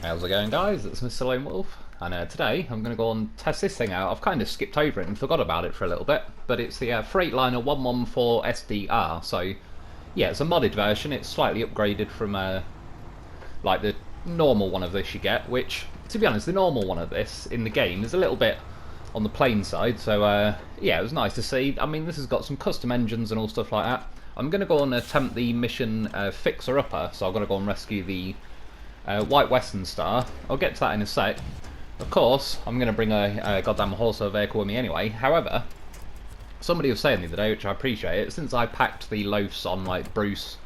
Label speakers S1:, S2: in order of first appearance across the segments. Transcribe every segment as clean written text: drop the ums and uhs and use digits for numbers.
S1: How's it going, guys? It's Mr. Lone Wolf, and today I'm going to go and test this thing out. I've kind of skipped over it and forgot about it for a little bit, but it's the Freightliner 114 SDR. So yeah, it's a modded version. It's slightly upgraded from like the normal one of this you get, which, to be honest, the normal one of this in the game is a little bit on the plain side. So yeah, it was nice to see. I mean, this has got some custom engines and all stuff like that. I'm going to go and attempt the mission Fixer Upper, so I'm going to go and rescue the White Western Star. I'll get to that in a sec. Of course, I'm going to bring a goddamn horse or vehicle with me anyway. However, somebody was saying the other day, which I appreciate it, since I packed the loafs on like Bruce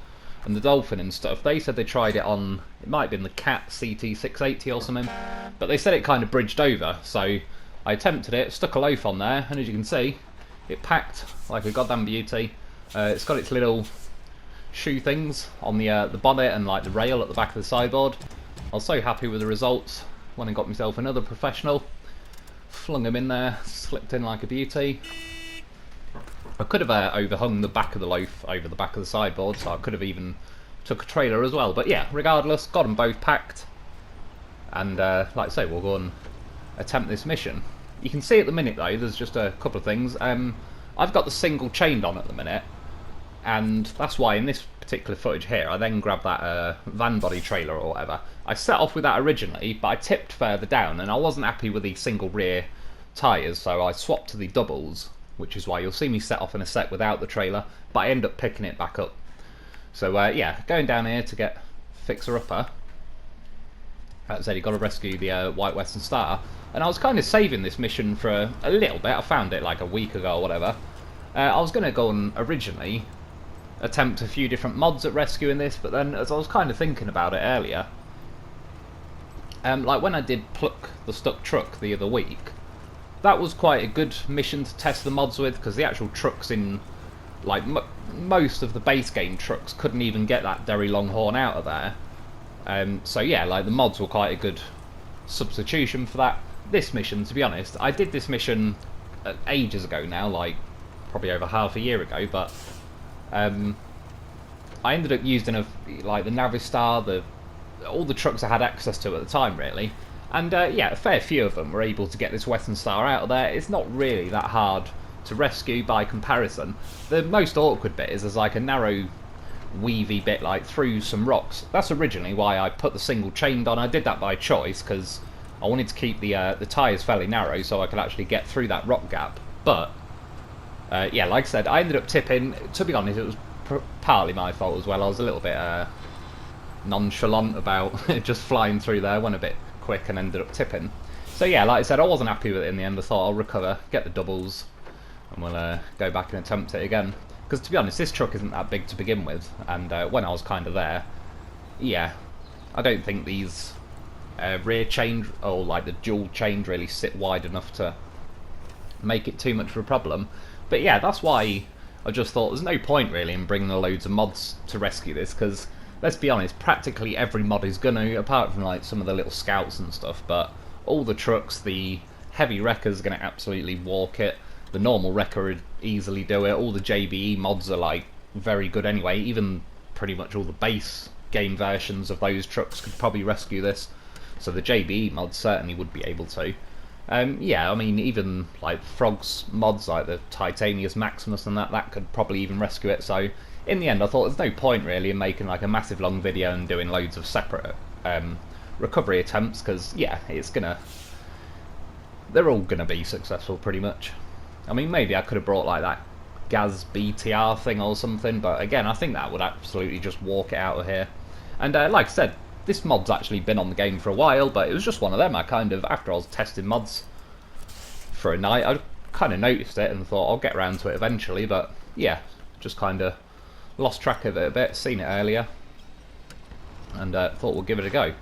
S1: and the Dolphin and stuff, they said they tried it on, it might have been the Cat CT680 or something, but they said it kind of bridged over, so I attempted it, stuck a loaf on there, and as you can see, it packed like a goddamn beauty. It's got its little shoe things on the bonnet and like the rail at the back of the sideboard. I was so happy with the results when I got myself another professional. Flung them in there, slipped in like a beauty. I could have overhung the back of the loaf over the back of the sideboard, so I could have even took a trailer as well. But yeah, regardless, got them both packed. And like I say, we'll go and attempt this mission. You can see at the minute though, there's just a couple of things. I've got the single chained on at the minute, and that's why in this particular footage here I then grabbed that van body trailer or whatever. I set off with that originally, but I tipped further down and I wasn't happy with the single rear tyres, so I swapped to the doubles, which is why you'll see me set off in a sec without the trailer, but I end up picking it back up. So yeah, going down here to get Fixer Upper. As I said, you've got to rescue the White Western Star, and I was kind of saving this mission for a little bit. I found it like a week ago or whatever. I was going to go and originally attempt a few different mods at rescuing this, but then as I was kind of thinking about it earlier, like when I did pluck the stuck truck the other week, that was quite a good mission to test the mods with, because the actual trucks in like most of the base game trucks couldn't even get that Derry Longhorn out of there. So yeah, like the mods were quite a good substitution for that. This mission, to be honest, I did this mission ages ago now, like probably over half a year ago, but I ended up using like the Navistar, all the trucks I had access to at the time, really. And yeah, a fair few of them were able to get this Western Star out of there. It's not really that hard to rescue by comparison. The most awkward bit is there's like a narrow, weavy bit like through some rocks. That's originally why I put the single chained on. I did that by choice because I wanted to keep the tyres fairly narrow so I could actually get through that rock gap. But yeah, like I said, I ended up tipping. To be honest, it was partly my fault as well. I was a little bit nonchalant about just flying through there, went a bit quick and ended up tipping. So yeah, like I said, I wasn't happy with it in the end. I thought I'll recover, get the doubles, and we'll go back and attempt it again. Because to be honest, this truck isn't that big to begin with, and when I was kind of there, yeah, I don't think these rear chained or like the dual chained really sit wide enough to make it too much of a problem. But yeah, that's why I just thought there's no point really in bringing loads of mods to rescue this, because let's be honest, practically every mod is gonna, apart from like some of the little scouts and stuff, but all the trucks, the heavy wreckers are gonna absolutely walk it, the normal wrecker would easily do it, all the JBE mods are like very good anyway, even pretty much all the base game versions of those trucks could probably rescue this, so the JBE mods certainly would be able to. Yeah, I mean, even like Frog's mods, like the Titanius Maximus and that could probably even rescue it. So in the end, I thought there's no point really in making like a massive long video and doing loads of separate recovery attempts, because yeah, they're all gonna be successful pretty much. I mean, maybe I could have brought like that Gaz BTR thing or something, but again, I think that would absolutely just walk it out of here. And like I said, this mod's actually been on the game for a while, but it was just one of them. I kind of, after I was testing mods for a night, I kind of noticed it and thought I'll get around to it eventually, but yeah, just kind of lost track of it a bit, seen it earlier, and thought we'll give it a go.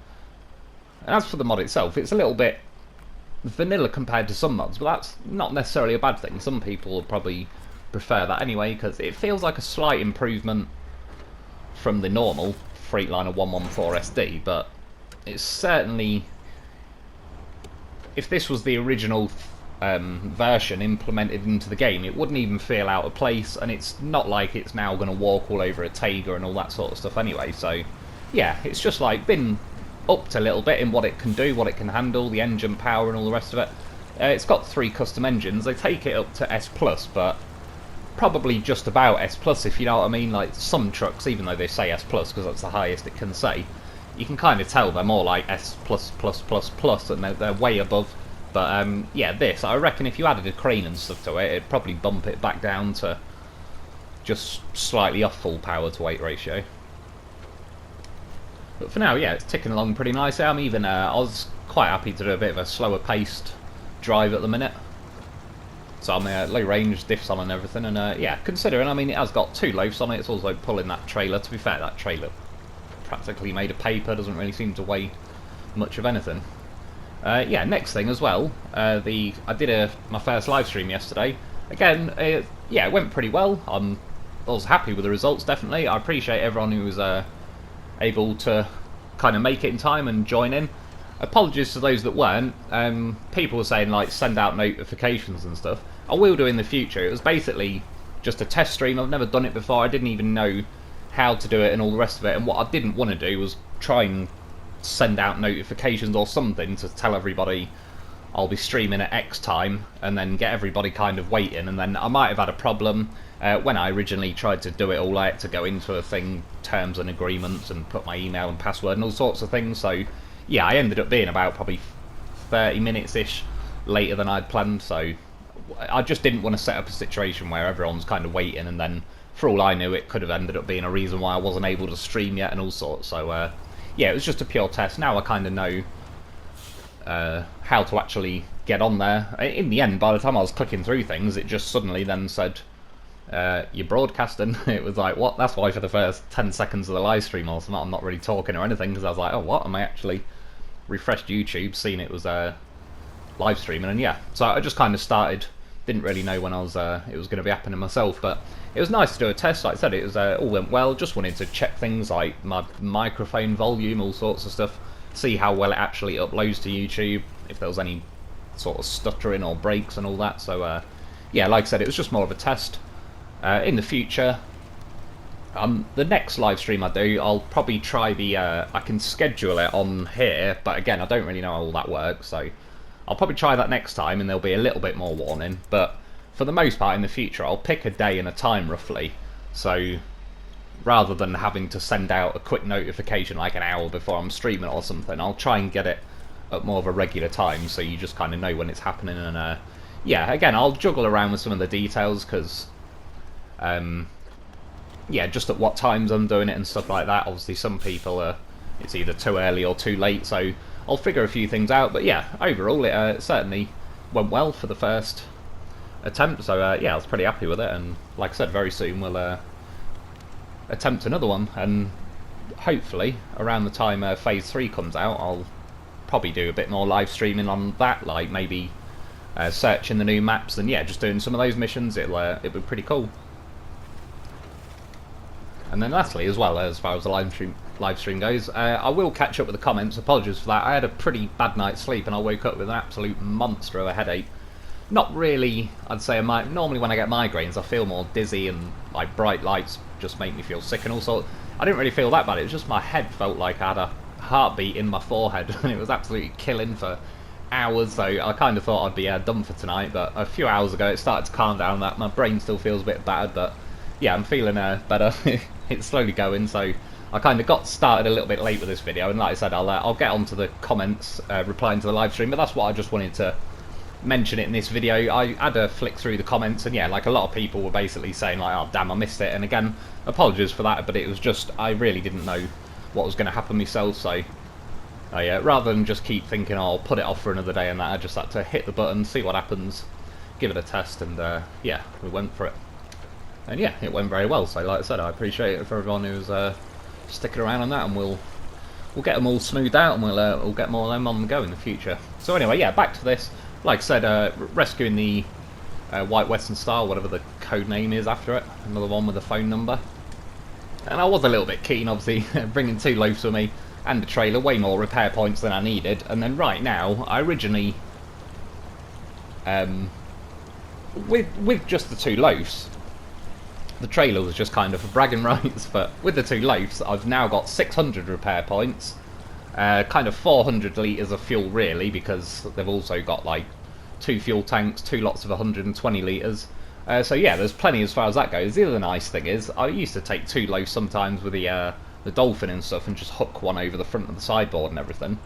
S1: And as for the mod itself, it's a little bit vanilla compared to some mods, but that's not necessarily a bad thing. Some people will probably prefer that anyway, because it feels like a slight improvement from the normal Freightliner 114 SD, but it's certainly, if this was the original version implemented into the game, it wouldn't even feel out of place, and it's not like it's now going to walk all over a Taiga and all that sort of stuff anyway. So yeah, it's just like been upped a little bit in what it can do, what it can handle, the engine power and all the rest of it. It's got 3 custom engines. They take it up to S+, but probably just about S+, if you know what I mean. Like some trucks, even though they say S+, because that's the highest it can say, you can kind of tell they're more like S++++, and they're way above. But yeah, this, I reckon if you added a crane and stuff to it, it'd probably bump it back down to just slightly off full power to weight ratio. But for now, yeah, it's ticking along pretty nicely. I'm even, I was quite happy to do a bit of a slower paced drive at the minute. So I'm low range, diffs on and everything, and yeah, considering, I mean, it has got 2 loafs on it, it's also pulling that trailer. To be fair, that trailer practically made of paper, doesn't really seem to weigh much of anything. Yeah, next thing as well, I did my first live stream yesterday. Again, yeah, it went pretty well. I was happy with the results, definitely. I appreciate everyone who was able to kind of make it in time and join in. Apologies to those that weren't. People were saying, like, send out notifications and stuff. I will do in the future. It was basically just a test stream. I've never done it before. I didn't even know how to do it and all the rest of it. And what I didn't want to do was try and send out notifications or something to tell everybody I'll be streaming at X time and then get everybody kind of waiting. And then I might have had a problem. When I originally tried to do it all, I had to go into a thing, terms and agreements, and put my email and password and all sorts of things. So yeah, I ended up being about probably 30 minutes-ish later than I'd planned, so I just didn't want to set up a situation where everyone's kind of waiting, and then for all I knew it could have ended up being a reason why I wasn't able to stream yet and all sorts. So yeah, it was just a pure test. Now I kind of know how to actually get on there. In the end, by the time I was clicking through things, it just suddenly then said, you're broadcasting. It was like, what? That's why for the first 10 seconds of the live stream or something, I'm not really talking or anything, because I was like, oh, what? Am I actually refreshed YouTube, seen it was live streaming? And yeah, so I just kind of started. Didn't really know when it was going to be happening myself, but it was nice to do a test. Like I said, it was all went well. Just wanted to check things like my microphone volume, all sorts of stuff, see how well it actually uploads to YouTube, if there was any sort of stuttering or breaks and all that. So yeah, like I said, it was just more of a test. In the future, the next live stream I do, I'll probably try the, I can schedule it on here, but again, I don't really know how all that works, so I'll probably try that next time, and there'll be a little bit more warning. But for the most part in the future, I'll pick a day and a time roughly, so rather than having to send out a quick notification like an hour before I'm streaming or something, I'll try and get it at more of a regular time, so you just kind of know when it's happening. And yeah, again, I'll juggle around with some of the details, because yeah, just at what times I'm doing it and stuff like that. Obviously some people it's either too early or too late, so I'll figure a few things out. But yeah, overall it certainly went well for the first attempt, so yeah, I was pretty happy with it. And like I said, very soon we'll attempt another one, and hopefully around the time phase 3 comes out, I'll probably do a bit more live streaming on that, like maybe searching the new maps, and yeah, just doing some of those missions. It'll be pretty cool. And then lastly, as well, as far as the live stream goes, I will catch up with the comments. Apologies for that. I had a pretty bad night's sleep, and I woke up with an absolute monster of a headache. Not really, I'd say, normally when I get migraines, I feel more dizzy, and like bright lights just make me feel sick and all sorts. I didn't really feel that bad. It was just my head felt like I had a heartbeat in my forehead, and it was absolutely killing for hours. So I kind of thought I'd be done for tonight, but a few hours ago it started to calm down. That my brain still feels a bit battered, but yeah, I'm feeling better. It's slowly going, so I kind of got started a little bit late with this video, and like I said, I'll get onto the comments, replying to the live stream, but that's what I just wanted to mention it in this video. I had a flick through the comments, and yeah, like a lot of people were basically saying like, oh damn, I missed it. And again, apologies for that, but it was just, I really didn't know what was going to happen myself, so rather than just keep thinking, oh, I'll put it off for another day and that, I just had to hit the button, see what happens, give it a test, and yeah, we went for it. And yeah, it went very well. So like I said, I appreciate it for everyone who's sticking around on that, and we'll get them all smoothed out, and we'll get more of them on the go in the future. So anyway, yeah, back to this. Like I said, rescuing the White Western Star, whatever the code name is after it, another one with a phone number. And I was a little bit keen, obviously, bringing 2 loafs with me and the trailer, way more repair points than I needed. And then right now, I originally, with just the 2 loafs, the trailer was just kind of for bragging rights, but with the 2 loafs, I've now got 600 repair points, Kind of 400 litres of fuel really, because they've also got like 2 fuel tanks, 2 lots of 120 litres. So yeah, there's plenty as far as that goes. The other nice thing is, I used to take 2 loaves sometimes with the Dolphin and stuff and just hook one over the front of the sideboard and everything.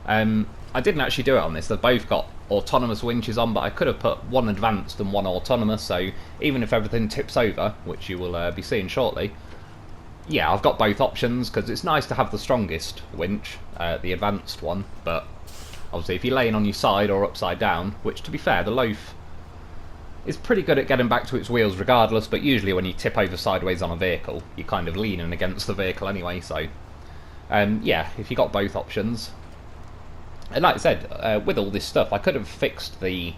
S1: I didn't actually do it on this. They've both got autonomous winches on, but I could have put one advanced and one autonomous, so even if everything tips over, which you will be seeing shortly, yeah, I've got both options, because it's nice to have the strongest winch, the advanced one, but obviously if you're laying on your side or upside down, which to be fair, the loaf is pretty good at getting back to its wheels regardless, but usually when you tip over sideways on a vehicle, you're kind of leaning against the vehicle anyway, so yeah, if you got both options. And like I said, with all this stuff, I could have fixed the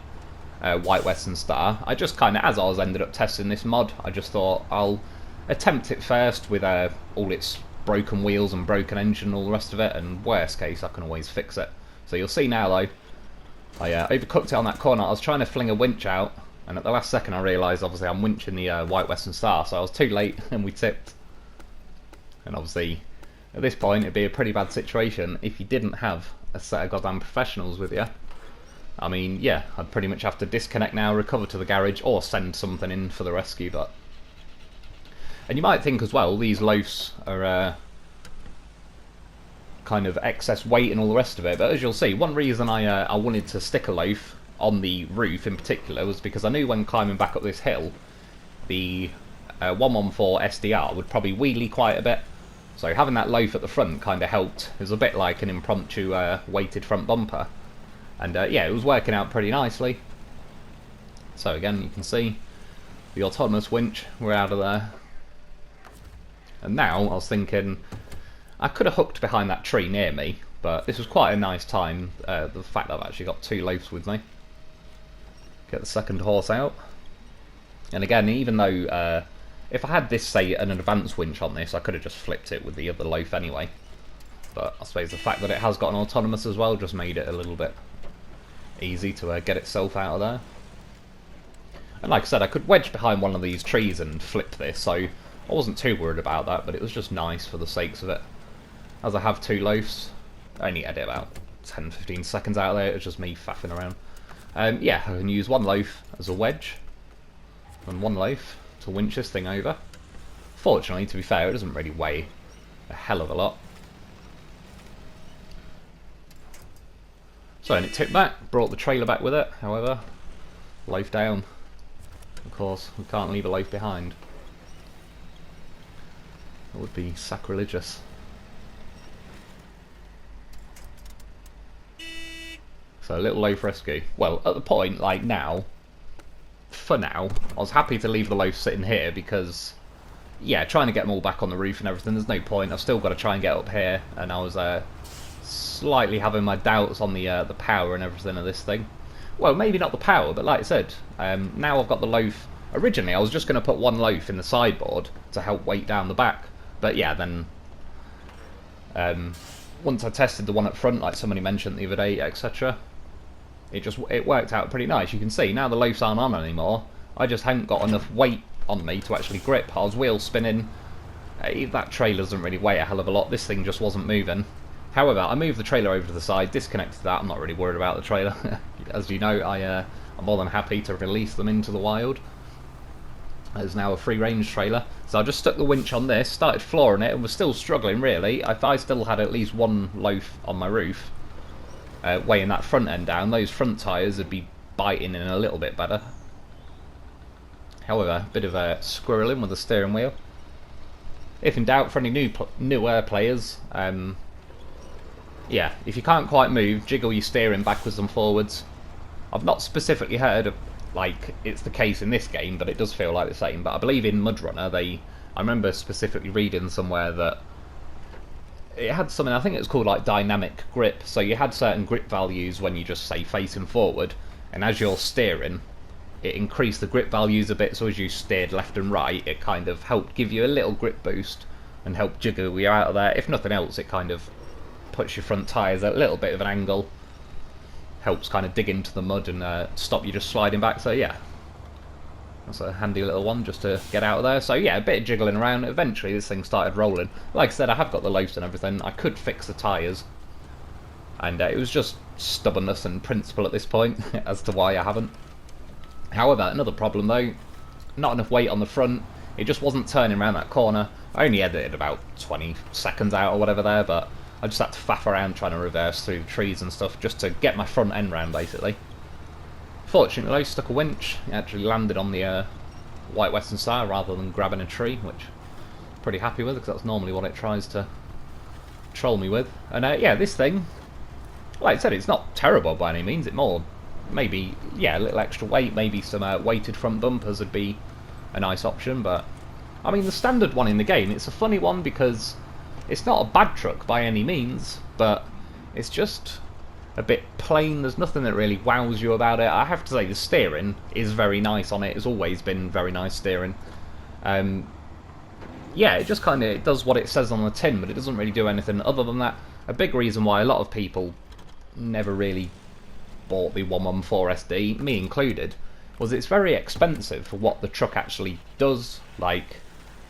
S1: White Western Star. I just kind of, as I was ended up testing this mod, I just thought I'll attempt it first with all its broken wheels and broken engine and all the rest of it, and worst case I can always fix it. So you'll see now though, I overcooked it on that corner. I was trying to fling a winch out, and at the last second I realised obviously I'm winching the White Western Star, so I was too late and we tipped. And obviously at this point it'd be a pretty bad situation if you didn't have a set of goddamn professionals with you. I mean, yeah, I'd pretty much have to disconnect now, recover to the garage, or send something in for the rescue. But and you might think as well, these loafs are kind of excess weight and all the rest of it, but as you'll see, one reason I wanted to stick a loaf on the roof in particular was because I knew when climbing back up this hill, the 114 SDR would probably wheelie quite a bit. So having that loaf at the front kind of helped. It was a bit like an impromptu weighted front bumper. And yeah, it was working out pretty nicely. So again, you can see the autonomous winch, we're out of there. And now I was thinking, I could have hooked behind that tree near me, but this was quite a nice time, the fact that I've actually got 2 loafs with me. Get the second horse out. And again, even though if I had this, say, an advanced winch on this, I could have just flipped it with the other loaf anyway. But I suppose the fact that it has got an autonomous as well just made it a little bit easy to get itself out of there. And like I said, I could wedge behind one of these trees and flip this, so I wasn't too worried about that, but it was just nice for the sakes of it. As I have 2 loafs, I only edit about 10-15 seconds out of there, it was just me faffing around. Yeah, I can use one loaf as a wedge, and one loaf to winch this thing over. Fortunately, to be fair, it doesn't really weigh a hell of a lot. So, and it tipped back, brought the trailer back with it, however, loaf down. Of course, we can't leave a loaf behind. That would be sacrilegious. So, a little loaf rescue. Well, at the point, like now, for now, I was happy to leave the loaf sitting here because, yeah, trying to get them all back on the roof and everything, there's no point. I've still got to try and get up here, and I was slightly having my doubts on the power and everything of this thing. Well, maybe not the power, but like I said, now I've got the loaf. Originally, I was just going to put one loaf in the sideboard to help weight down the back, but yeah, then once I tested the one up front, like somebody mentioned the other day, etc., it worked out pretty nice. You can see now the loafs aren't on anymore. I just hadn't got enough weight on me to actually grip. I was wheel spinning. That trailer doesn't really weigh a hell of a lot. This thing just wasn't moving. However, I moved the trailer over to the side, disconnected that. I'm not really worried about the trailer. As you know, I'm more than happy to release them into the wild. There's now a free range trailer. So I just stuck the winch on this, started flooring it, and was still struggling really. If I still had at least one loaf on my roof, weighing that front end down, those front tyres would be biting in a little bit better. However, a bit of a squirreling with the steering wheel. If in doubt, for any newer players, yeah, if you can't quite move, jiggle your steering backwards and forwards. I've not specifically heard of, like, it's the case in this game, but it does feel like the same. But I believe in MudRunner, I remember specifically reading somewhere that it had something, I think it was called like dynamic grip, so you had certain grip values when you just say facing forward, and as you're steering it increased the grip values a bit, so as you steered left and right it kind of helped give you a little grip boost and help jiggle you out of there. If nothing else, it kind of puts your front tyres at a little bit of an angle, helps kind of dig into the mud and stop you just sliding back. So yeah, that's a handy little one just to get out of there. So yeah, a bit of jiggling around. Eventually this thing started rolling. Like I said, I have got the loafs and everything. I could fix the tyres. And it was just stubbornness and principle at this point as to why I haven't. However, another problem though, not enough weight on the front. It just wasn't turning around that corner. I only edited about 20 seconds out or whatever there, but I just had to faff around trying to reverse through the trees and stuff just to get my front end round, basically. Fortunately, I stuck a winch. It actually landed on the White Western Star rather than grabbing a tree, which I'm pretty happy with, because that's normally what it tries to troll me with. And yeah, this thing, like I said, it's not terrible by any means. It more, maybe, yeah, a little extra weight, maybe some weighted front bumpers would be a nice option, but I mean, the standard one in the game, it's a funny one because it's not a bad truck by any means, but it's just a bit plain. There's nothing that really wows you about it. I have to say the steering is very nice on it. It's always been very nice steering. Yeah, it just kind of does what it says on the tin, but it doesn't really do anything other than that. A big reason why a lot of people never really bought the 114 SD, me included, was it's very expensive for what the truck actually does. Like,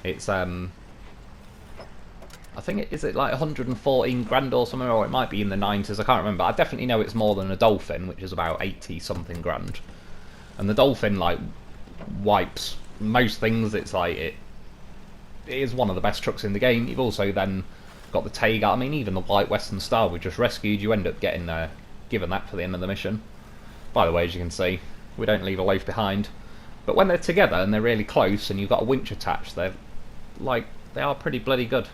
S1: it's I think is it like 114 grand or something, or it might be in the 90s, I can't remember. I definitely know it's more than a Dolphin, which is about 80 something grand. And the Dolphin like wipes most things. It's like it is one of the best trucks in the game. You've also then got the Taiga. I mean, even the White Western Star we just rescued, you end up getting given that for the end of the mission. By the way, as you can see, we don't leave a loaf behind. But when they're together and they're really close and you've got a winch attached, they are pretty bloody good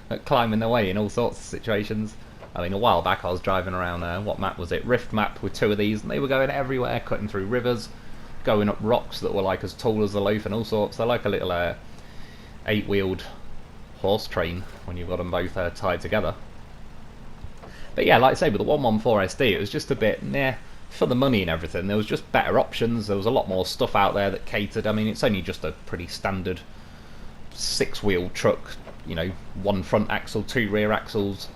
S1: at climbing their way in all sorts of situations. I mean, a while back I was driving around, what map was it? Rift map with two of these, and they were going everywhere, cutting through rivers, going up rocks that were like as tall as the loaf and all sorts. They're like a little 8-wheeled horse train when you've got them both tied together. But yeah, like I say, with the 114 SD, it was just a bit, for the money and everything. There was just better options. There was a lot more stuff out there that catered. I mean, it's only just a pretty standard 6-wheel truck, you know, 1 front axle, 2 rear axles.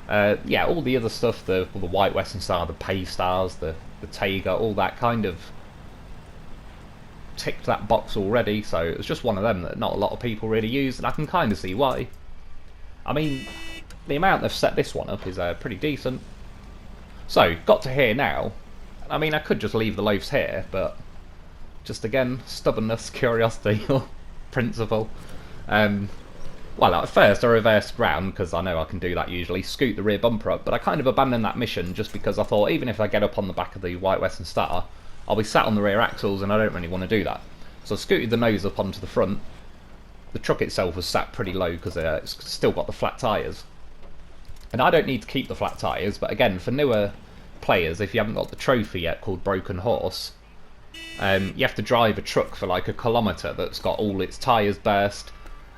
S1: Yeah, all the other stuff, the White Western Star, the Pay Stars, the Taiga, all that kind of ticked that box already, so it was just one of them that not a lot of people really use, and I can kind of see why. I mean, the amount they've set this one up is pretty decent. So, got to here now. I mean, I could just leave the loaves here, but just again, stubbornness, curiosity, or principle. Well, at first I reversed round, because I know I can do that usually, scoot the rear bumper up, but I kind of abandoned that mission just because I thought even if I get up on the back of the White Western Star, I'll be sat on the rear axles and I don't really want to do that. So I scooted the nose up onto the front. The truck itself was sat pretty low because it's still got the flat tyres. And I don't need to keep the flat tyres, but again, for newer players, if you haven't got the trophy yet called Broken Horse, you have to drive a truck for like a kilometre that's got all its tyres burst.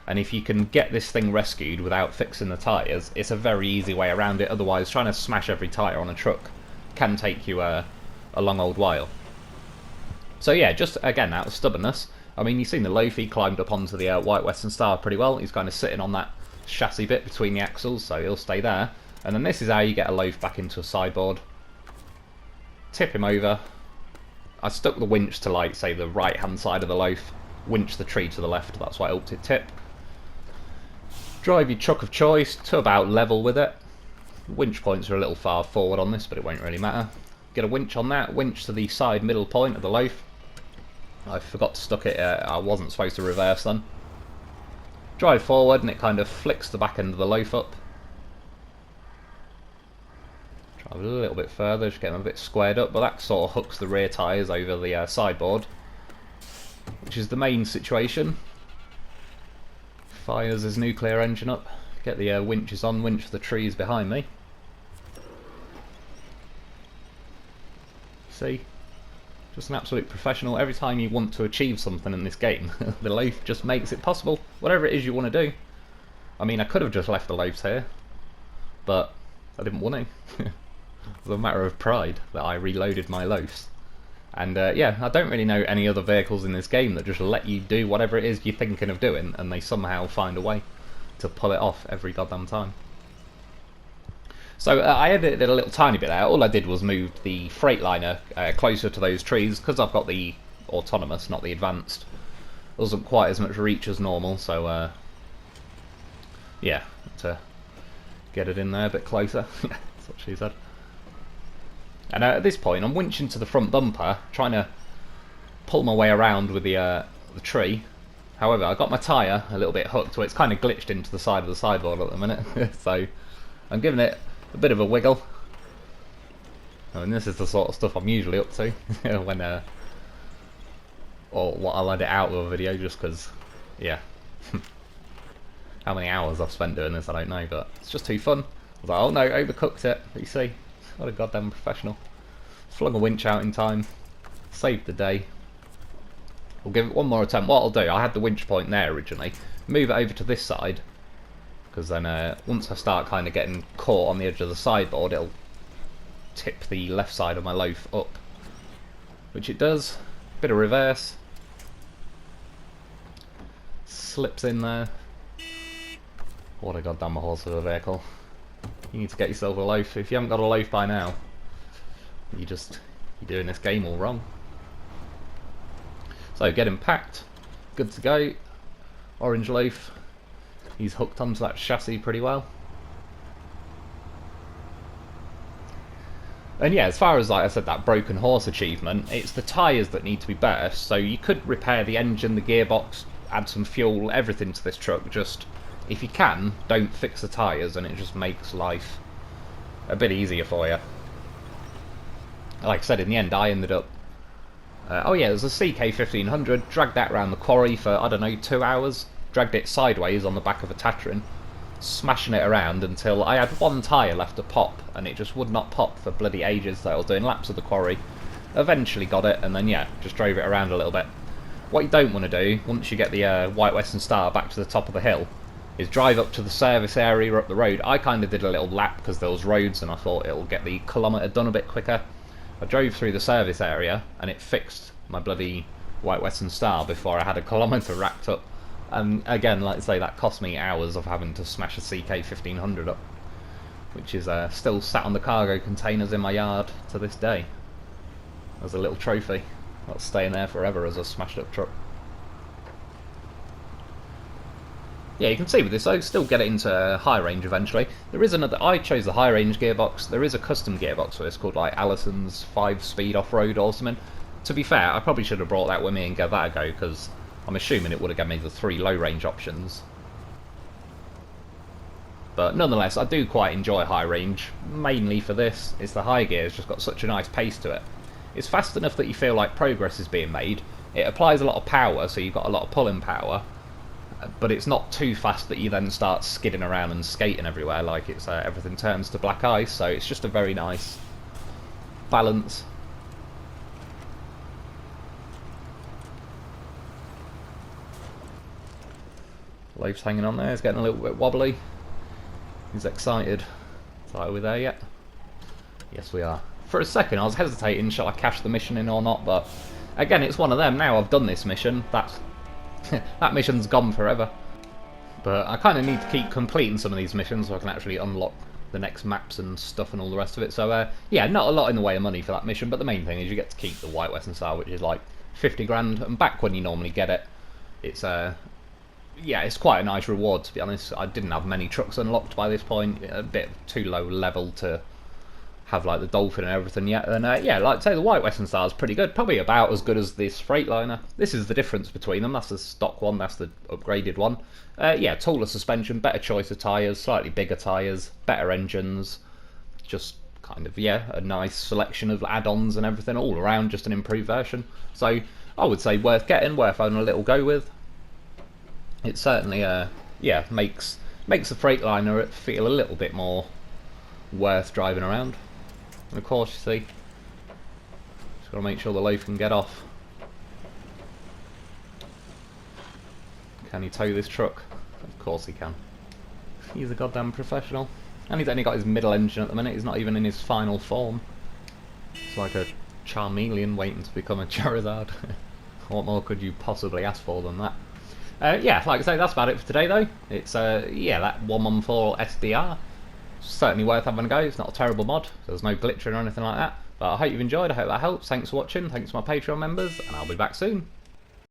S1: And if you can get this thing rescued without fixing the tyres, it's a very easy way around it. Otherwise, trying to smash every tyre on a truck can take you a long old while. So yeah, just again, out of stubbornness. I mean, you've seen the loaf, he climbed up onto the White Western Star pretty well. He's kind of sitting on that chassis bit between the axles, so he'll stay there. And then this is how you get a loaf back into a sideboard. Tip him over. I stuck the winch to, like, say, the right-hand side of the loaf. Winch the tree to the left, that's why I helped it tip. Drive your truck of choice to about level with it. Winch points are a little far forward on this, but it won't really matter. Get a winch on that, winch to the side middle point of the loaf. I forgot to stuck it, I wasn't supposed to reverse then. Drive forward and it kind of flicks the back end of the loaf up. Drive a little bit further, just get them a bit squared up, but that sort of hooks the rear tyres over the sideboard, which is the main situation. Fires his nuclear engine up, get the winches on, winch the trees behind me. See? Just an absolute professional. Every time you want to achieve something in this game, the loaf just makes it possible. Whatever it is you want to do. I mean, I could have just left the loaves here, but I didn't want to. It was a matter of pride that I reloaded my loaves. And yeah, I don't really know any other vehicles in this game that just let you do whatever it is you're thinking of doing, and they somehow find a way to pull it off every goddamn time. So I edited it a little tiny bit out. All I did was move the Freightliner closer to those trees, because I've got the autonomous, not the advanced. There wasn't quite as much reach as normal, so yeah, to get it in there a bit closer. That's what she said. And at this point, I'm winching to the front bumper, trying to pull my way around with the tree. However, I got my tyre a little bit hooked, so it's kind of glitched into the side of the sideboard at the minute. So I'm giving it a bit of a wiggle. I mean, this is the sort of stuff I'm usually up to when, or what I'll edit out of a video, just because, yeah. How many hours I've spent doing this, I don't know, but it's just too fun. I was like, oh no, overcooked it. You see, what a goddamn professional. Flung a winch out in time, saved the day. We'll give it one more attempt. What I'll do, I had the winch point there originally, move it over to this side, because then once I start kind of getting caught on the edge of the sideboard, it'll tip the left side of my loaf up, which it does. Bit of reverse, slips in there. What a goddamn horse of a vehicle. You need to get yourself a loaf. If you haven't got a loaf by now, you're doing this game all wrong. So getting packed, good to go. Orange loaf, he's hooked onto that chassis pretty well. And yeah, as far as, like I said, that broken horse achievement, it's the tyres that need to be better. So you could repair the engine, the gearbox, add some fuel, everything to this truck. Just, if you can, don't fix the tyres, and it just makes life a bit easier for you. Like I said, in the end, I ended up... oh yeah, there's a CK1500, dragged that around the quarry for, I don't know, 2 hours. Dragged it sideways on the back of a Tatran, smashing it around until I had one tyre left to pop, and it just would not pop for bloody ages. So I was doing laps of the quarry, eventually got it, and then yeah, just drove it around a little bit. What you don't want to do, once you get the White Western Star back to the top of the hill, is drive up to the service area or up the road. I kind of did a little lap because there was roads and I thought it'll get the kilometre done a bit quicker. I drove through the service area and it fixed my bloody White Western Star before I had a kilometre racked up. And again, like I say, that cost me hours of having to smash a CK1500 up, which is still sat on the cargo containers in my yard to this day as a little trophy. That's staying there forever as a smashed up truck. Yeah, you can see with this, I still get it into high range eventually. There is another, I chose the high range gearbox. There is a custom gearbox for this called like Allison's 5-speed off-road or something. To be fair, I probably should have brought that with me and gave that a go, because I'm assuming it would have given me the 3 low range options. But nonetheless, I do quite enjoy high range, mainly for this. It's the high gear, it's just got such a nice pace to it. It's fast enough that you feel like progress is being made. It applies a lot of power, so you've got a lot of pulling power. But it's not too fast that you then start skidding around and skating everywhere, like it's everything turns to black ice, so it's just a very nice balance. Loaf's hanging on there, he's getting a little bit wobbly. He's excited. So are we there yet? Yes we are. For a second I was hesitating, shall I cash the mission in or not, but again it's one of them. Now I've done this mission, that's that mission's gone forever. But I kind of need to keep completing some of these missions so I can actually unlock the next maps and stuff and all the rest of it. So yeah, not a lot in the way of money for that mission, but the main thing is you get to keep the White Western Star, which is like 50 grand, and back when you normally get it, it's yeah, it's quite a nice reward, to be honest. I didn't have many trucks unlocked by this point, a bit too low level to have like the Dolphin and everything yet. And yeah, like I say, the White Western Star is pretty good, probably about as good as this Freightliner. This is the difference between them. That's the stock one, that's the upgraded one. Yeah, taller suspension, better choice of tyres, slightly bigger tyres, better engines, just kind of, yeah, a nice selection of add-ons and everything all around, just an improved version. So I would say worth getting, worth having a little go with. It certainly yeah, makes the Freightliner feel a little bit more worth driving around. And of course, you see, just got to make sure the loaf can get off. Can he tow this truck? Of course he can. He's a goddamn professional. And he's only got his middle engine at the minute, he's not even in his final form. It's like a Charmeleon waiting to become a Charizard. What more could you possibly ask for than that? Yeah, like I say, that's about it for today though. It's yeah, that 114 SDR. Certainly worth having a go. It's not a terrible mod, there's no glitching or anything like that. But I hope you've enjoyed, I hope that helps. Thanks for watching, thanks to my Patreon members, and I'll be back soon.